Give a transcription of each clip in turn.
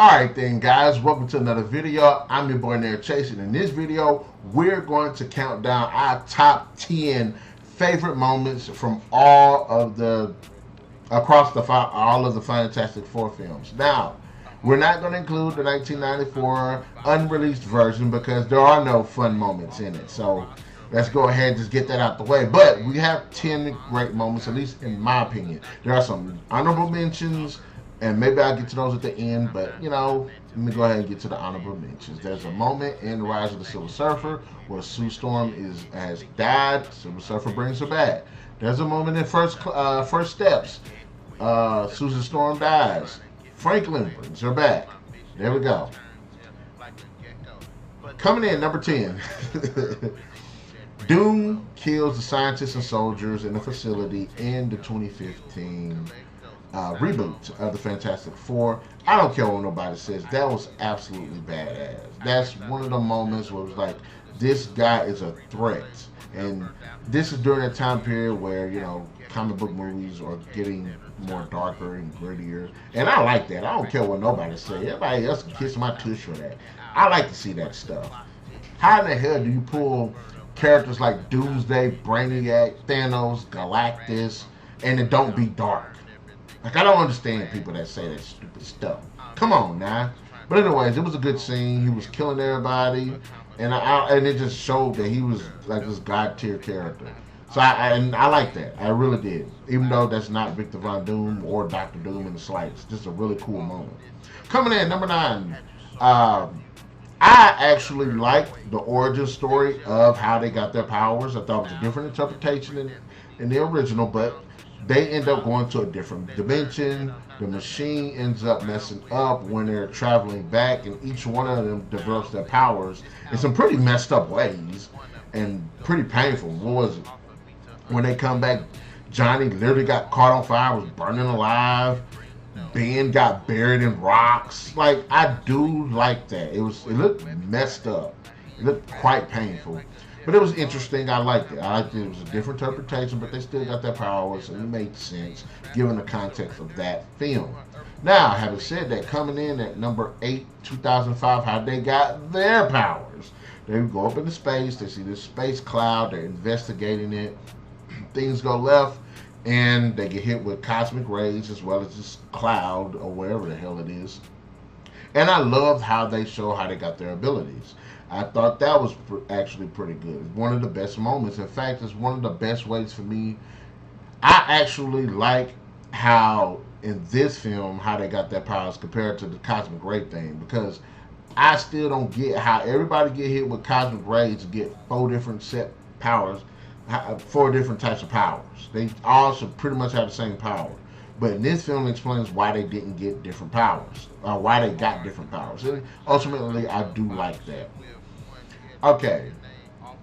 Alright then guys, welcome to another video. I'm your boy NarikChase, and in this video we're going to count down our top 10 favorite moments from all of the Fantastic Four films. Now, we're not going to include the 1994 unreleased version because there are no fun moments in it. So let's go ahead and just get that out the way. But we have 10 great moments, at least in my opinion. There are some honorable mentions, and maybe I'll get to those at the end, but, you know, let me go ahead and get to the honorable mentions. There's a moment in The Rise of the Silver Surfer where Sue Storm has died. Silver Surfer brings her back. There's a moment in First Steps. Susan Storm dies. Franklin brings her back. There we go. Coming in, number 10. Doom kills the scientists and soldiers in the facility in the 2015 reboot of the Fantastic Four. I don't care what nobody says. That was absolutely badass. That's one of the moments where it was like, this guy is a threat. And this is during a time period where, you know, comic book movies are getting more darker and grittier. And I like that. I don't care what nobody says. Everybody else can kiss my tush for that. I like to see that stuff. How in the hell do you pull characters like Doomsday, Brainiac, Thanos, Galactus, and it don't be dark? Like, I don't understand people that say that stupid stuff. Come on now. But anyways, it was a good scene. He was killing everybody, and it just showed that he was like this god tier character. So I like that. I really did. Even though that's not Victor Von Doom or Dr. Doom in the slightest. Just a really cool moment. Coming in, number 9. I actually liked the origin story of how they got their powers. I thought it was a different interpretation in the original, but they end up going to a different dimension. The machine ends up messing up when they're traveling back, and each one of them develops their powers in some pretty messed up ways and pretty painful. What was it? When they come back, Johnny literally got caught on fire, was burning alive. Ben got buried in rocks. Like, I do like that. It looked messed up. It looked quite painful. But it was interesting. I liked it. I liked it. It was a different interpretation, but they still got their powers, and it made sense given the context of that film. Now, having said that, coming in at number 8, 2005, how they got their powers. They go up into space. They see this space cloud. They're investigating it. Things go left, and they get hit with cosmic rays as well as this cloud or wherever the hell it is. And I loved how they show how they got their abilities. I thought that was actually pretty good. One of the best moments. In fact, it's one of the best ways for me. I actually like how in this film how they got their powers compared to the cosmic ray thing, because I still don't get how everybody get hit with cosmic rays and get 4 different set powers, 4 different types of powers. They all should pretty much have the same power. But in this film, it explains why they didn't get different powers, or why they got different powers. And ultimately, I do like that. Okay,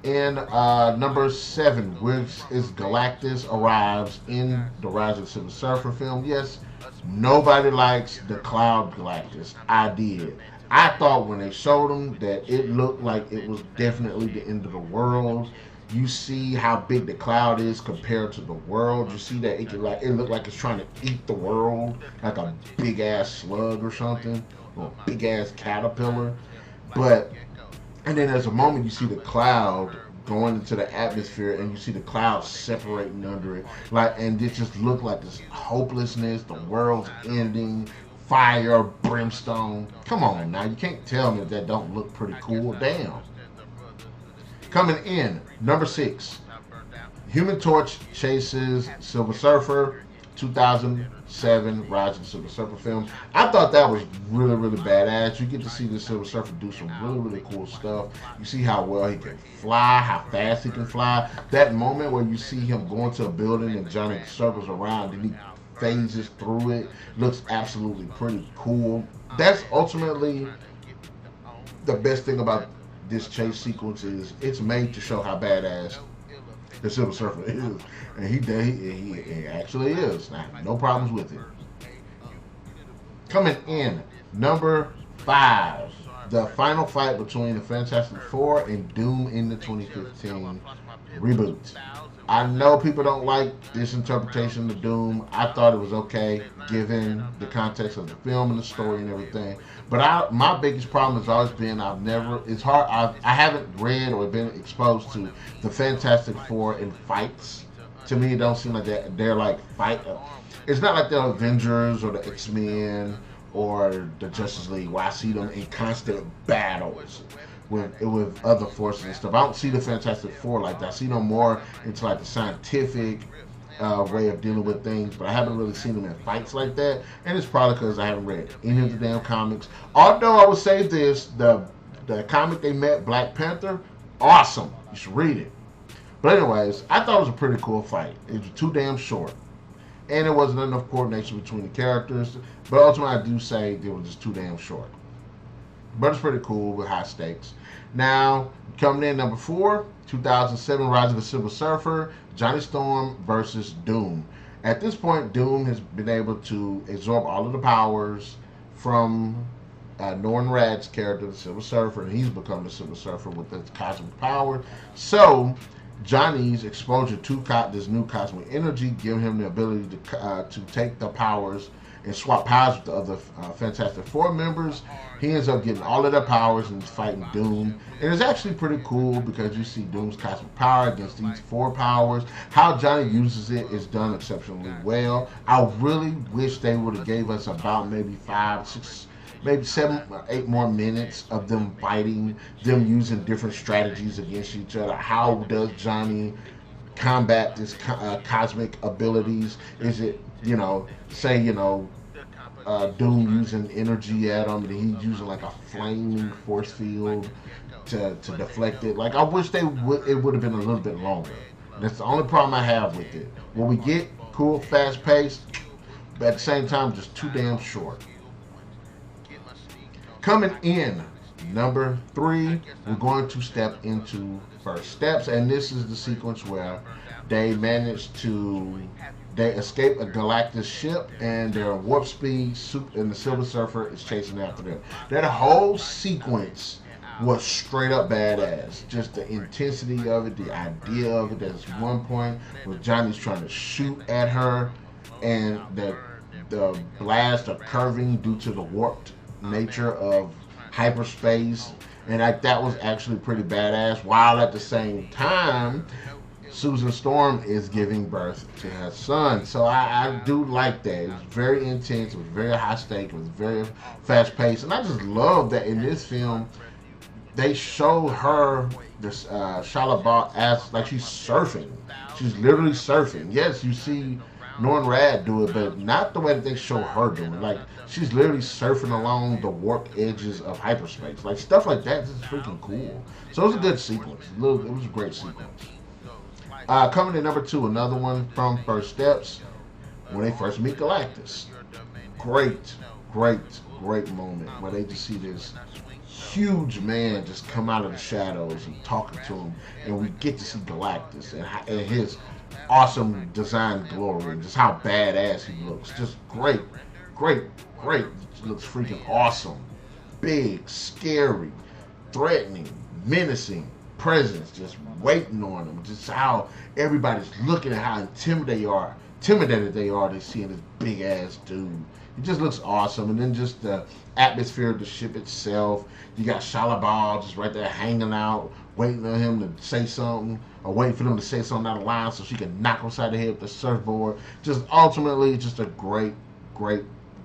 in number 7, which is Galactus arrives in the Rise of the Silver Surfer film. Yes, nobody likes the Cloud Galactus. I did. I thought when they showed him that it looked like it was definitely the end of the world. You see how big the cloud is compared to the world. You see that it looked like it's trying to eat the world, like a big ass slug or something, or a big ass caterpillar. And then there's a moment you see the cloud going into the atmosphere, and you see the cloud separating under it, and it just looked like this hopelessness. The world's ending, fire, brimstone. Come on now, you can't tell me that don't look pretty cool. Damn. Coming in, number 6, Human Torch chases Silver Surfer, 2007 Rise of the Silver Surfer film. I thought that was really, really badass. You get to see the Silver Surfer do some really, really cool stuff. You see how well he can fly, how fast he can fly. That moment where you see him going to a building and Johnny circles around and he phases through it looks absolutely pretty cool. That's ultimately the best thing about this chase sequence is it's made to show how badass the Silver Surfer is, and he actually is. I have no problems with it. Coming in, number 5, the final fight between the Fantastic Four and Doom in the 2015 reboot. I know people don't like this interpretation of Doom. I thought it was okay given the context of the film and the story and everything. But my biggest problem has always been it's hard. I haven't read or been exposed to the Fantastic Four in fights. To me, it don't seem like they're like fight. It's not like the Avengers or the X-Men or the Justice League where I see them in constant battles with other forces and stuff. I don't see the Fantastic Four like that. I see them more into like the scientific way of dealing with things, but I haven't really seen them in fights like that. And it's probably because I haven't read any of the damn comics. Although I would say this, the comic they met, Black Panther, awesome. You should read it. But anyways, I thought it was a pretty cool fight. It was too damn short. And there wasn't enough coordination between the characters. But ultimately, I do say they were just too damn short. But it's pretty cool with high stakes. Now, coming in number 4, 2007 Rise of the Silver Surfer, Johnny Storm versus Doom. At this point, Doom has been able to absorb all of the powers from Norrin Radd's character, the Silver Surfer, and he's become the Silver Surfer with the cosmic power. So, Johnny's exposure to this new cosmic energy giving him the ability to take the powers and swap powers with the other Fantastic Four members. He ends up getting all of their powers and fighting Doom. And it's actually pretty cool because you see Doom's cosmic power against these 4 powers. How Johnny uses it is done exceptionally well. I really wish they would have gave us about maybe 5, 6, maybe 7 or 8 more minutes of them fighting, them using different strategies against each other. How does Johnny combat this cosmic abilities? Is it, say, Doom using energy at him, and he's using like a flaming force field to deflect it. Like, I wish it would have been a little bit longer. That's the only problem I have with it. When we get cool, fast paced, but at the same time, just too damn short. Coming in number 3, we're going to step into First Steps, and this is the sequence where they escape a Galactus ship, and they're warp speed, and the Silver Surfer is chasing after them. That whole sequence was straight up badass. Just the intensity of it, the idea of it. There's one point where Johnny's trying to shoot at her, and the blast are curving due to the warped nature of hyperspace, and that was actually pretty badass, while at the same time Susan Storm is giving birth to her son. So I do like that. It was very intense, it was very high stake, it was very fast paced, and I just love that in this film they show her, this Shia LaBeouf, as like she's surfing. She's literally surfing. Yes, you see Norrin Radd do it, but not the way that they show her doing it. Like, she's literally surfing along the warped edges of hyperspace. Like, stuff like that is freaking cool. So it was a good sequence. It was a great sequence. Coming in number 2, another one from First Steps, when they first meet Galactus. Great moment where they just see this huge man just come out of the shadows and talking to him, and we get to see Galactus and his awesome design glory and just how badass he looks. Just great. He looks freaking awesome. Big, scary, threatening, menacing presence just waiting on him. Just how everybody's looking at how intimidated they are. They see this big ass dude. It just looks awesome. And then just the atmosphere of the ship itself. You got Shia LaBeouf just right there hanging out, waiting on him to say something, or waiting for them to say something out of line so she can knock him upside the head with the surfboard. Just ultimately, just a great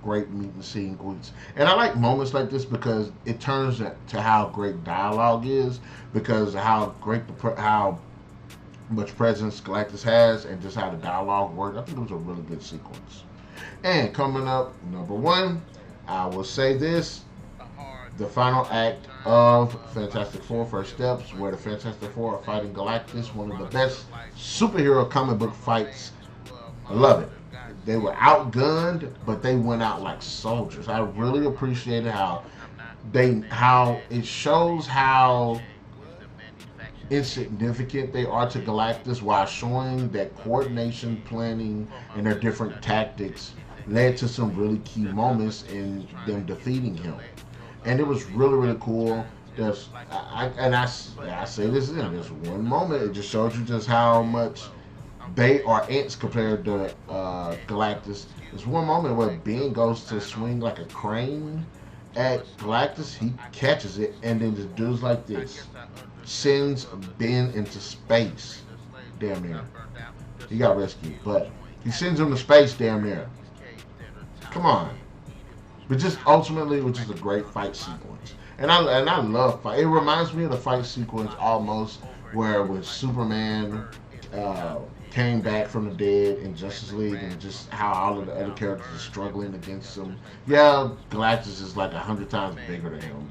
meeting sequence. And I like moments like this because it turns to how great dialogue is, because of how much presence Galactus has, and just how the dialogue works. I think it was a really good sequence. And coming up, number 1, I will say this: the final act of Fantastic Four First Steps, where the Fantastic Four are fighting Galactus, one of the best superhero comic book fights. I love it. They were outgunned, but they went out like soldiers. I really appreciated how it shows how insignificant they are to Galactus, while showing that coordination, planning, and their different tactics led to some really key moments in them defeating him. And it was really cool. I say this in this one moment, it just shows you just how much they are ants compared to Galactus. There's one moment where Ben goes to swing like a crane at Galactus. He catches it and then just does like this. Sends Ben into space. Damn near. He got rescued, but he sends him to space damn near. Come on. But just ultimately, which is a great fight sequence. And I love fight. It reminds me of the fight sequence almost where when Superman came back from the dead in Justice League, and just how all of the other characters are struggling against him. Yeah, Galactus is like 100 times bigger than him,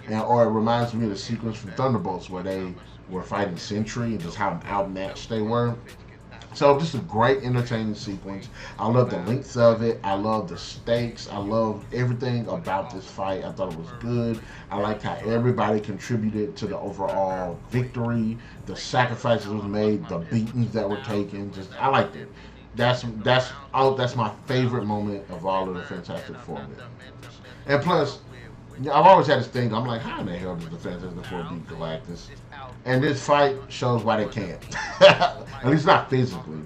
or it reminds me of the sequence from Thunderbolts where they were fighting Sentry and just how outmatched they were. So just a great entertaining sequence. I love the length of it. I love the stakes. I love everything about this fight. I thought it was good. I liked how everybody contributed to the overall victory. The sacrifices was made, the beatings that were taken. Just I liked it. That's my favorite moment of all of the Fantastic Four movies. And plus, I've always had this thing. I'm like, how in the hell does the Fantastic Four beat Galactus? And this fight shows why they can't. At least not physically.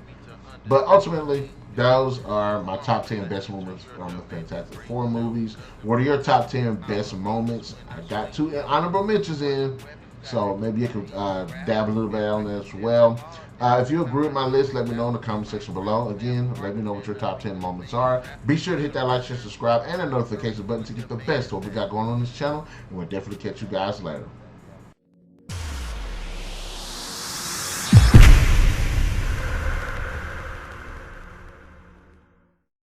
But ultimately, those are my top 10 best moments from the Fantastic Four movies. What are your top 10 best moments? I got 2 honorable mentions in. So maybe you can dab a little bit on that as well. If you agree with my list, let me know in the comment section below. Again, let me know what your top 10 moments are. Be sure to hit that like, share, subscribe, and the notification button to get the best of what we got going on this channel. And we'll definitely catch you guys later.